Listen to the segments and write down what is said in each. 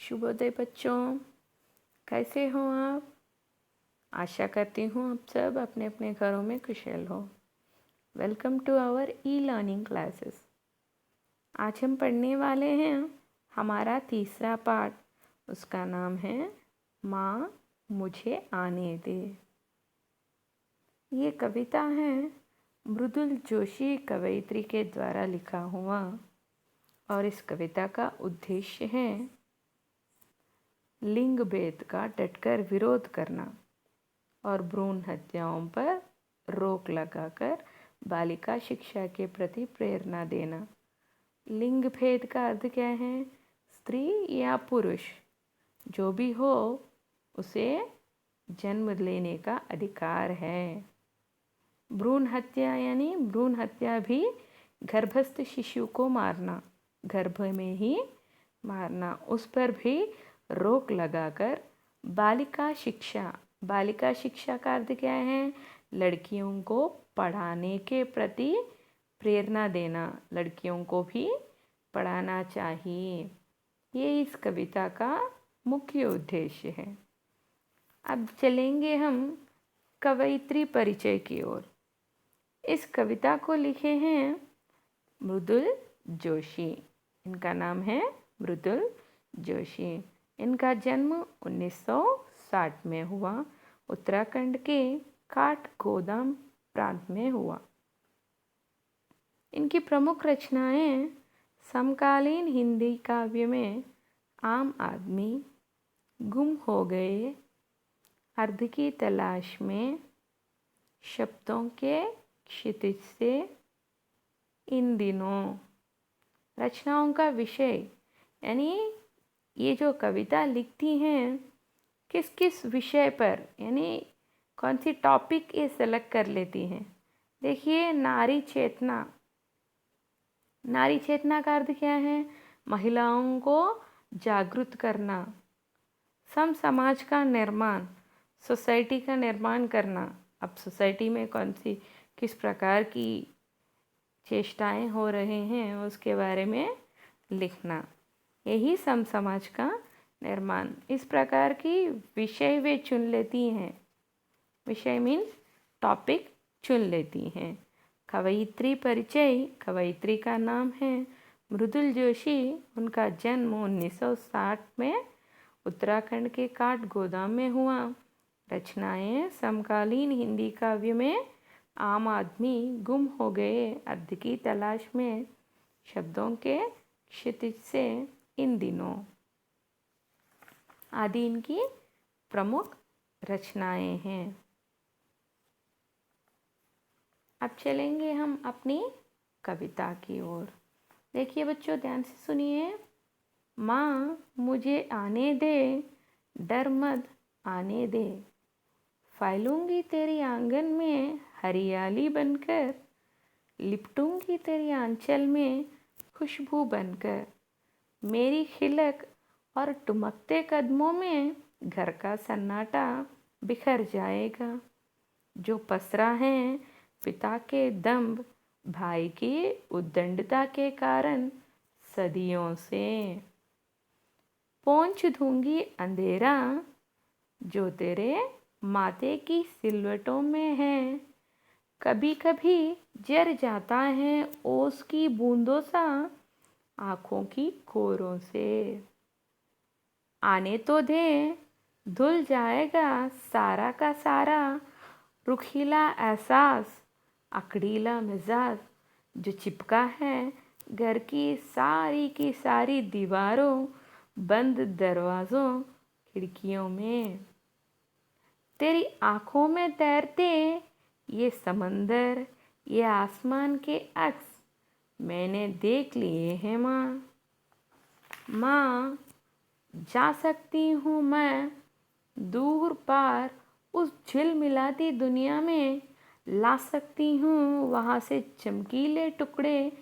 शुभोदय बच्चों, कैसे हो आप? आशा करती हूँ आप सब अपने अपने घरों में कुशल हो। Welcome to our e learning classes. आज हम पढ़ने वाले हैं हमारा तीसरा पाठ। उसका नाम है माँ मुझे आने दे। ये कविता है मृदुल जोशी कवयित्री के द्वारा लिखा हुआ और इस कविता का उद्देश्य है लिंग भेद का डटकर विरोध करना और भ्रूण हत्याओं पर रोक लगाकर बालिका शिक्षा के प्रति प्रेरणा देना। लिंग भेद का अर्थ क्या है? स्त्री या पुरुष जो भी हो उसे जन्म लेने का अधिकार है। भ्रूण हत्या यानी भ्रूण हत्या भी गर्भस्थ शिशु को मारना, गर्भ में ही मारना, उस पर भी रोक लगाकर बालिका शिक्षा का अर्थ क्या है? लड़कियों को पढ़ाने के प्रति प्रेरणा देना, लड़कियों को भी पढ़ाना चाहिए। ये इस कविता का मुख्य उद्देश्य है। अब चलेंगे हम कवयित्री परिचय की ओर। इस कविता को लिखे हैं मृदुल जोशी। इनका नाम है मृदुल जोशी। इनका जन्म 1960 में हुआ, उत्तराखंड के काठगोदाम प्रांत में हुआ। इनकी प्रमुख रचनाएं समकालीन हिंदी काव्य में आम आदमी, गुम हो गए, अर्ध की तलाश में, शब्दों के क्षितिज से, इन दिनों। रचनाओं का विषय यानी ये जो कविता लिखती हैं किस किस विषय पर, यानी कौन सी टॉपिक ये सेलेक्ट कर लेती हैं। देखिए, नारी चेतना। नारी चेतना का अर्थ क्या है? महिलाओं को जागरूक करना, सम समाज का निर्माण, सोसाइटी का निर्माण करना। अब सोसाइटी में कौन सी किस प्रकार की चेष्टाएं हो रहे हैं उसके बारे में लिखना, यही सम समाज का निर्माण। इस प्रकार की विषय वे चुन लेती हैं। विषय मीन्स टॉपिक चुन लेती हैं। कवयित्री परिचय, कवयित्री का नाम है मृदुल जोशी। उनका जन्म 1960 में उत्तराखंड के काठगोदाम में हुआ। रचनाएं समकालीन हिंदी काव्य में आम आदमी, गुम हो गए, अर्ध की तलाश में, शब्दों के क्षितिज से, इन दिनों आदि इनकी प्रमुख रचनाएं हैं। अब चलेंगे हम अपनी कविता की ओर। देखिए बच्चों, ध्यान से सुनिए। माँ मुझे आने दे, डर मत आने दे, फैलूंगी तेरी आंगन में हरियाली बनकर, लिपटूंगी तेरी आंचल में खुशबू बनकर, मेरी खिलक और टुमकते कदमों में घर का सन्नाटा बिखर जाएगा। जो पसरा है पिता के दंभ, भाई की उद्दंडता के कारण सदियों से, पोंछ दूंगी अंधेरा जो तेरे माथे की सिलवटों में है। कभी कभी जर जाता है ओस की बूंदों सा आँखों की कोरों से। आने तो दे, धुल जाएगा सारा का सारा रुखीला एहसास, अकड़ीला मिजाज जो चिपका है घर की सारी दीवारों, बंद दरवाज़ों, खिड़कियों में। तेरी आँखों में तैरते ये समंदर, ये आसमान के अक्स मैंने देख लिए हैं माँ। माँ जा सकती हूँ मैं दूर पार उस झिलमिलाती दुनिया में, ला सकती हूँ वहाँ से चमकीले टुकड़े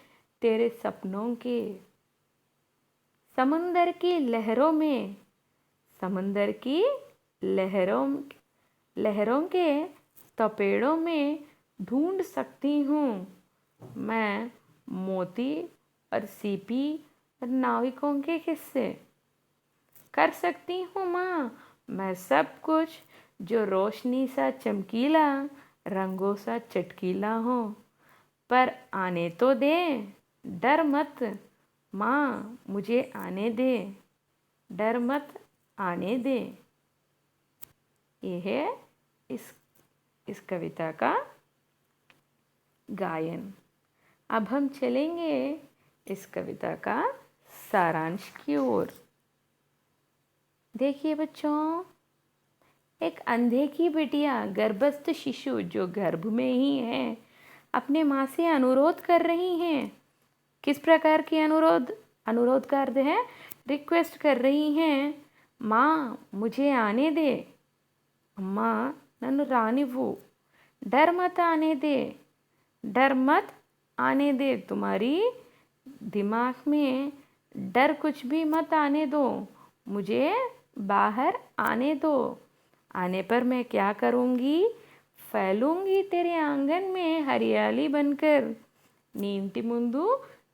तेरे सपनों के। समंदर की लहरों में, समंदर की लहरों के तपेड़ों में ढूंढ सकती हूँ मैं मोती और सीपी और नाविकों के किस्से। कर सकती हूँ माँ मैं सब कुछ जो रोशनी सा चमकीला रंगों सा चटकीला हो। पर आने तो दे, डर मत माँ मुझे आने दे, डर मत आने दे। ये है इस कविता का गायन। अब हम चलेंगे इस कविता का सारांश की ओर। देखिए बच्चों, एक अंधे की बिटिया गर्भस्थ शिशु जो गर्भ में ही है अपने माँ से अनुरोध कर रही हैं। किस प्रकार की अनुरोध कर रहे हैं, रिक्वेस्ट कर रही हैं, माँ मुझे आने दे, अम्मा नन्नु रानिव्वु, डर मत आने दे, डर मत आने दे। तुम्हारी दिमाग में डर कुछ भी मत आने दो, मुझे बाहर आने दो। आने पर मैं क्या करूँगी, फैलूँगी तेरे आंगन में हरियाली बनकर। నీ ఇంటి ముందు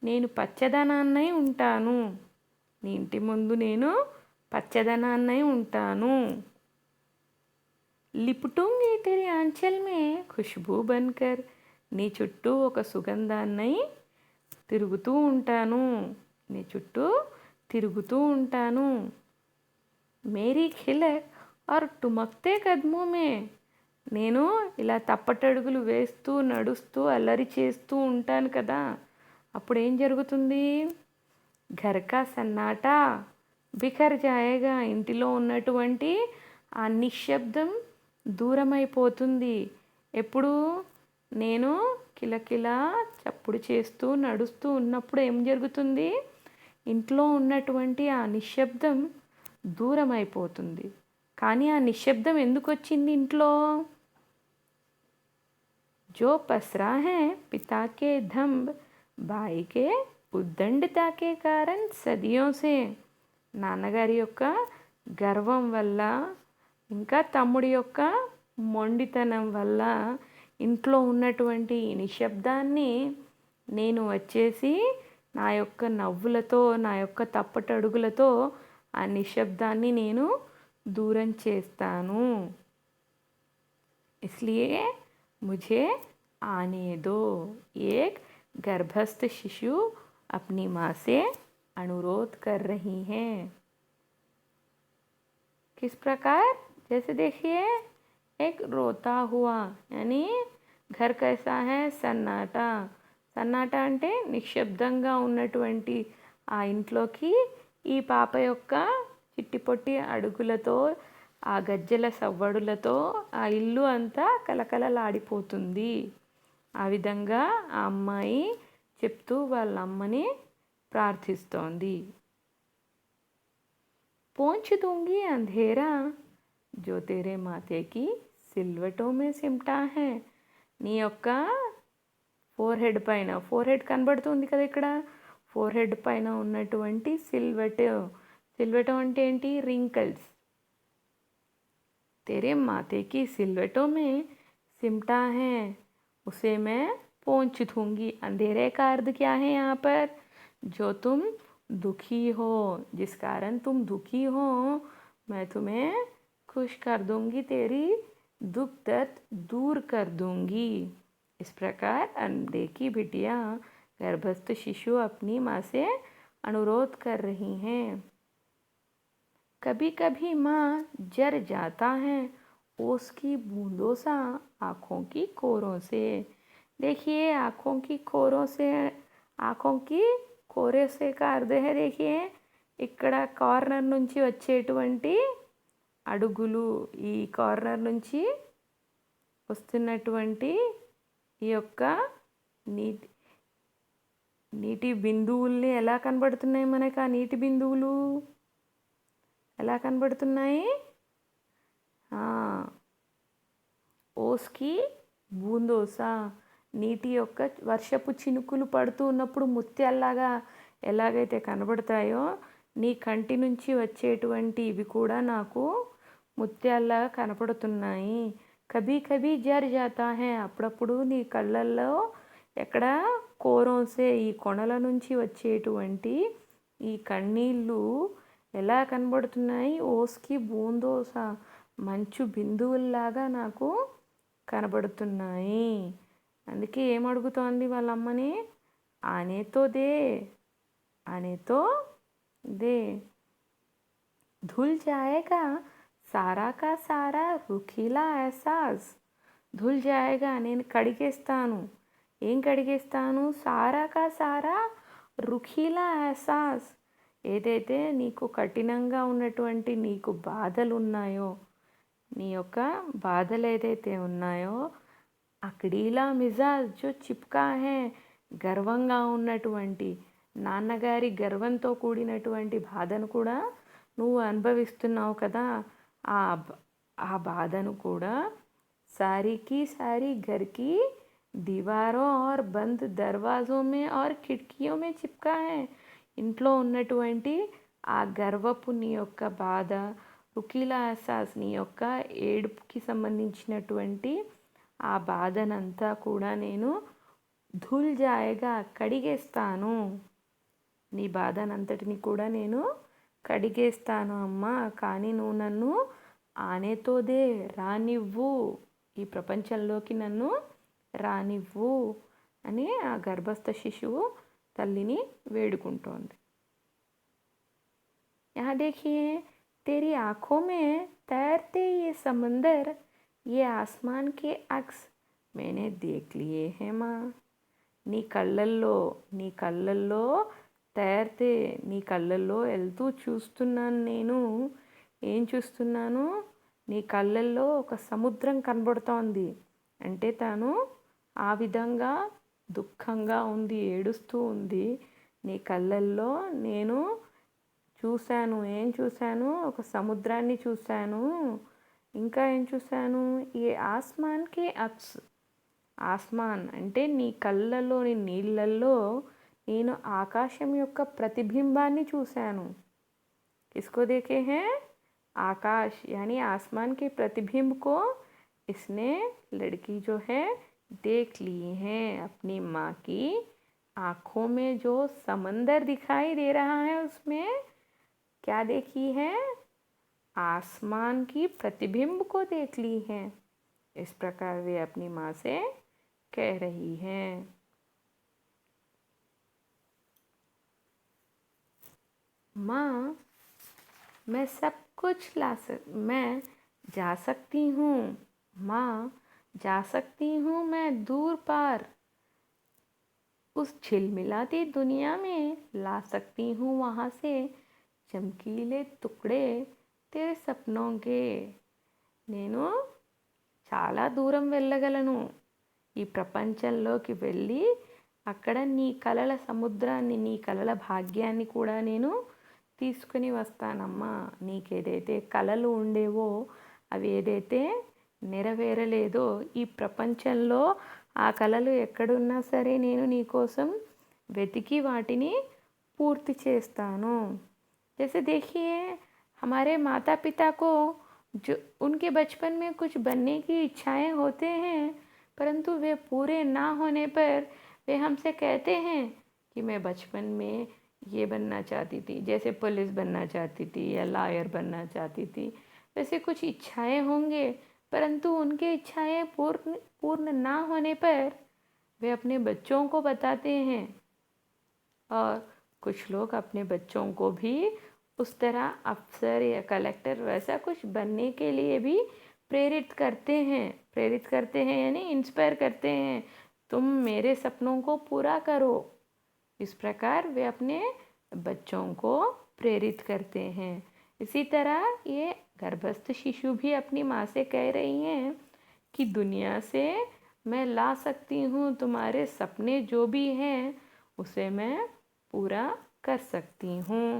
నేను పచ్చదనాన్నై ఉంటాను, నీ ఇంటి ముందు నేను పచ్చదనాన్నై ఉంటాను। लिपटूंगी तेरे आंचल में खुशबू बनकर, నీ చుట్టూ ఒక సుగంధాన్నై తిరుగుతూ ఉంటాను, నీ చుట్టూ తిరుగుతూ ఉంటాను। मेरी खिलक और टुमकते कदमों में, నేను ఇలా తప్పటడుగులు వేస్తూ నడుస్తూ అల్లరి చేస్తూ ఉంటాను కదా, అప్పుడు ఏం జరుగుతుంది, घर का सन्नाटा బిఖర్ జాయేగా, ఇంటిలో ఉన్నటువంటి ఆ నిశ్శబ్దం దూరమైపోతుంది। ఎప్పుడు నేను కిలకిలా చప్పుడు చేస్తూ నడుస్తూ ఉన్నప్పుడు ఏం జరుగుతుంది, ఇంట్లో ఉన్నటువంటి ఆ నిశ్శబ్దం దూరం అయిపోతుంది। కానీ ఆ నిశ్శబ్దం ఎందుకు వచ్చింది ఇంట్లో, जो पसरा है पिता के धंब भाई के उद्दंडता के कारण सदियों से, నాన్నగారి యొక్క గర్వం వల్ల ఇంకా తమ్ముడి యొక్క మొండితనం వల్ల ఇంట్లో ఉన్నటువంటి నిశ్శబ్దాన్ని నేను వచ్చేసి నా యొక్క నవ్వులతో నా యొక్క తప్పటడుగులతో ఆ నిశ్శబ్దాన్ని నేను दूरन చేస్తాను। इसलिए मुझे आने दो। एक गर्भस्थ शिशु अपनी माँ से अनुरोध कर रही हैं। किस प्रकार, जैसे देखिए एक रोता हुआ, यानी घर कैसा है, సన్నాటా, సన్నాటా అంటే నిశ్శబ్దంగా ఉన్నటువంటి ఆ ఇంట్లోకి ఈ పాప యొక్క చిట్టిపొట్టి అడుగులతో ఆ గజ్జెల సవ్వడులతో ఆ ఇల్లు అంతా కలకలలాడిపోతుంది। ఆ విధంగా ఆ అమ్మాయి చెప్తూ వాళ్ళ అమ్మని ప్రార్థిస్తోంది। पोंछ दूंगी अंधेरा जो तेरे माथे की सिलवटों में सिमटा है। నీ యొక్క ఫోర్ పైన, ఫోర్ కనబడుతుంది కదా ఇక్కడ, ఫోర్ పైన ఉన్నటువంటి సిల్వటం అంటే ఏంటి, రింకల్స్। तेरे माथे की सिलवटों में सिमटा है उसे मैं पोंछ दूंगी। अंधेरे का अर्थ क्या है यहाँ पर, जो तुम दुखी हो, जिस कारण तुम दुखी हो मैं तुम्हें खुश कर दूंगी, तेरी दुख दर्द दूर कर दूंगी। इस प्रकार अंधे की बिटिया गर्भस्थ शिशु अपनी माँ से अनुरोध कर रही हैं। कभी कभी माँ जर जाता है ओस की बूंदों सा आँखों की कोरों से। देखिए आँखों की कोरों से, आँखों की కోరే సే का अर्थ है, देखिए ఇక్కడ కార్నర్ నుంచి వచ్చేటువంటి అడుగులు, ఈ కార్నర్ నుంచి వస్తున్నటువంటి ఈ యొక్క నీటి బిందువుల్ని ఎలా కనబడుతున్నాయి మనకు, ఆ నీటి బిందువులు ఎలా కనబడుతున్నాయి, ఓస్కి బూందోసా, నీటి యొక్క వర్షపు చినుకులు పడుతూ ఉన్నప్పుడు ముత్యాల్లాగా ఎలాగైతే కనబడతాయో నీ కంటి నుంచి వచ్చేటువంటి ఇవి కూడా నాకు ముత్యాల్లాగా కనపడుతున్నాయి। కభీ కభీ జర్ జాతా హై, అప్పుడప్పుడు నీ కళ్ళల్లో ఎక్కడ కోరోసే, ఈ కొనల నుంచి వచ్చేటువంటి ఈ కన్నీళ్ళు ఎలా కనబడుతున్నాయి? ఓస్కి బూందోసా, మంచు బిందువుల్లాగా నాకు కనబడుతున్నాయి. అందుకే ఏమడుగుతోంది వాళ్ళ అమ్మని? ఆనేతో దే, ఆనేతో దే. ధుల్ జాయేగా సారా కా సారా రుఖీలా ఎహసాస్. ధుల్ జాయేగా, నేను కడిగేస్తాను. ఏం కడిగేస్తాను? సారా కా సారా రుఖీలా ఎహసాస్. ఏదైతే నీకు కఠినంగా ఉన్నటువంటి నీకు బాధలు ఉన్నాయో, నీ యొక్క బాధలు ఏదైతే ఉన్నాయో, అక్కడీలా మిజాజ్ జో చిప్కా హే, గర్వంగా ఉన్నటువంటి నాన్నగారి గర్వంతో కూడినటువంటి బాధను కూడా నువ్వు అనుభవిస్తున్నావు కదా, ఆ బాధను కూడా सारी की सारी घर की दीवारों और बंद दरवाज़ों में और కిటికీయో మే చిప్కా హే. ఇంట్లో ఉన్నటువంటి ఆ గర్వపు నీ యొక్క బాధ, రుకీలా ఎహసాస్ నీ యొక్క ఏడుపుకి సంబంధించినటువంటి ఆ బాధనంతా కూడా నేను ధుల్ జాయేగా కడిగేస్తాను. నీ బాధనంతటిని కూడా నేను కడిగేస్తాను అమ్మా. కానీ నువ్వు నన్ను ఆనేతో దే, రానివ్వు, ఈ ప్రపంచంలోకి నన్ను రానివ్వు అని ఆ గర్భస్థ శిశువు తల్లిని వేడుకుంటోంది. यहाँ देखिए, तेरी आँखों में तैरते ये समंदर, ये आसमान के अक्स मैंने देख लिए हैं माँ. నీ కళ్ళల్లో తయారితే, నీ కళ్ళల్లో వెళ్తూ చూస్తున్నాను నేను. ఏం చూస్తున్నాను? నీ కళ్ళల్లో ఒక సముద్రం కనబడుతోంది. అంటే తాను ఆ విధంగా దుఃఖంగా ఉంది, ఏడుస్తూ ఉంది. నీ కళ్ళల్లో నేను చూశాను. ఏం చూశాను? ఒక సముద్రాన్ని చూశాను. ఇంకా ఏం చూశాను? ఈ ఆస్మాన్కి అక్స్. ఆస్మాన్ అంటే నీ కళ్ళలోని నీళ్ళల్లో నేను ఆకాశం యొక్క ప్రతిబింబాన్ని చూశాను. किसको देखे हैं? आकाश यानी आसमान के प्रतिबिंब को इसने लड़की जो है देख ली है. अपनी माँ की आँखों में जो समंदर दिखाई दे रहा है उसमें क्या देखी है? आसमान की प्रतिबिंब को देख ली है. इस प्रकार वे अपनी माँ से कह रही हैं. माँ, मैं सब कुछ मैं जा सकती हूँ. माँ, जा सकती हूँ मैं दूर पार. उस झिलमिलाती दुनिया में ला सकती हूँ वहाँ से चमकीले टुकड़े तेरे सपनों के. నేను చాలా దూరం వెళ్ళగలను. ఈ ప్రపంచంలోకి వెళ్ళి అక్కడ నీ కలల సముద్రాన్ని, నీ కలల భాగ్యాన్ని కూడా నేను తీసుకుని వస్తానమ్మా. నీకేదైతే కలలు ఉండేవో, అవి ఏదైతే నెరవేరలేదో, ఈ ప్రపంచంలో ఆ కలలు ఎక్కడున్నా సరే నేను నీకోసం వెతికి వాటిని పూర్తి చేస్తాను. जैसे देखिए, हमारे माता पिता को जो उनके बचपन में कुछ बनने की इच्छाएं होते हैं, परंतु वे पूरे ना होने पर वे हमसे कहते हैं कि मैं बचपन में ये बनना चाहती थी, जैसे पुलिस बनना चाहती थी या लॉयर बनना चाहती थी. वैसे कुछ इच्छाएं होंगे, परंतु उनके इच्छाएं पूर्ण ना होने पर वे अपने बच्चों को बताते हैं. और कुछ लोग अपने बच्चों को भी उस तरह अफसर या कलेक्टर वैसा कुछ बनने के लिए भी प्रेरित करते हैं यानी इंस्पायर करते हैं. तुम मेरे सपनों को पूरा करो. इस प्रकार वे अपने बच्चों को प्रेरित करते हैं. इसी तरह ये गर्भस्थ शिशु भी अपनी माँ से कह रही हैं कि दुनिया से मैं ला सकती हूँ तुम्हारे सपने जो भी हैं, उसे मैं पूरा कर सकती हूँ.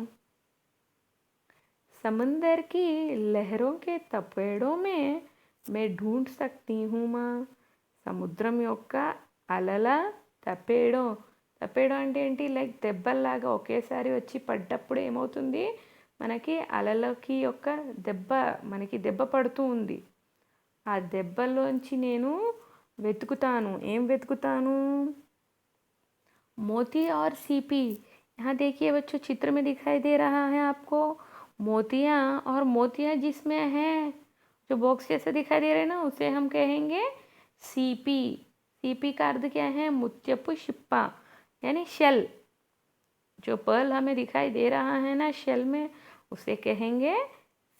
समंदर की लहरों के तपेड़ों में मैं ढूंढ सकती हूँ माँ. సముద్రం యొక్క అలల తపేడో అంటే ఏంటి? లైక్ దెబ్బల్లాగా ఒకేసారి వచ్చి పడ్డప్పుడు ఏమవుతుంది? మనకి అలలకి యొక్క మనకి దెబ్బ పడుతూ ఉంది. ఆ దెబ్బలోంచి నేను వెతుకుతాను. ఏం వెతుకుతాను? मोती और सीपी. यहाँ देखिए बच्चों, चित्र में दिखाई दे रहा है आपको. मोतियाँ, और मोतियाँ जिसमें हैं जो बॉक्स जैसे दिखाई दे रहे हैं ना, उसे हम कहेंगे सीपी। सीपी का अर्थ क्या है? मुत्यपु शिप्पा, यानी शेल। जो पर्ल हमें दिखाई दे रहा है ना शेल में, उसे कहेंगे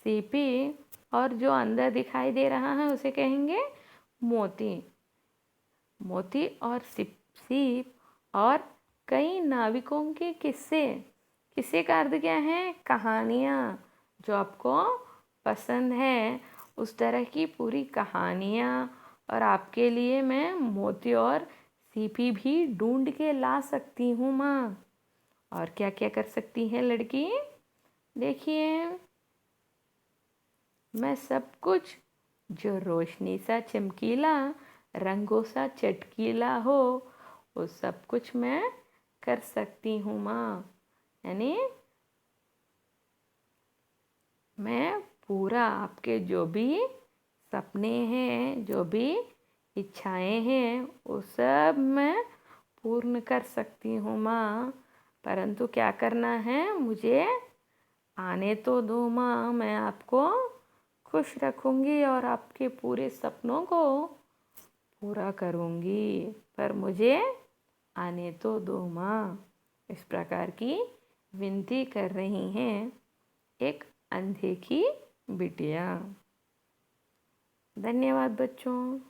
सीपी। और जो अंदर दिखाई दे रहा है उसे कहेंगे मोती। मोती और सीप और कई नाविकों के किस्से। किस्से का अर्थ क्या है? कहानियाँ। जो आपको पसंद है उस तरह की पूरी कहानियाँ। और आपके लिए मैं मोती और सीपी भी ढूंढ के ला सकती हूँ माँ। और क्या क्या कर सकती है लड़की? देखिए, मैं सब कुछ जो रोशनी सा चमकीला, रंगों सा चटकीला हो, वो सब कुछ मैं कर सकती हूँ माँ। यानी मैं पूरा आपके जो भी सपने हैं, जो भी इच्छाएं हैं, वो सब मैं पूर्ण कर सकती हूँ माँ। परंतु क्या करना है? मुझे आने तो दो माँ, मैं आपको खुश रखूँगी और आपके पूरे सपनों को पूरा करूँगी, पर मुझे आने तो दो माँ। इस प्रकार की विनती कर रही हैं एक अंधे की बिटिया। धन्यवाद बच्चों।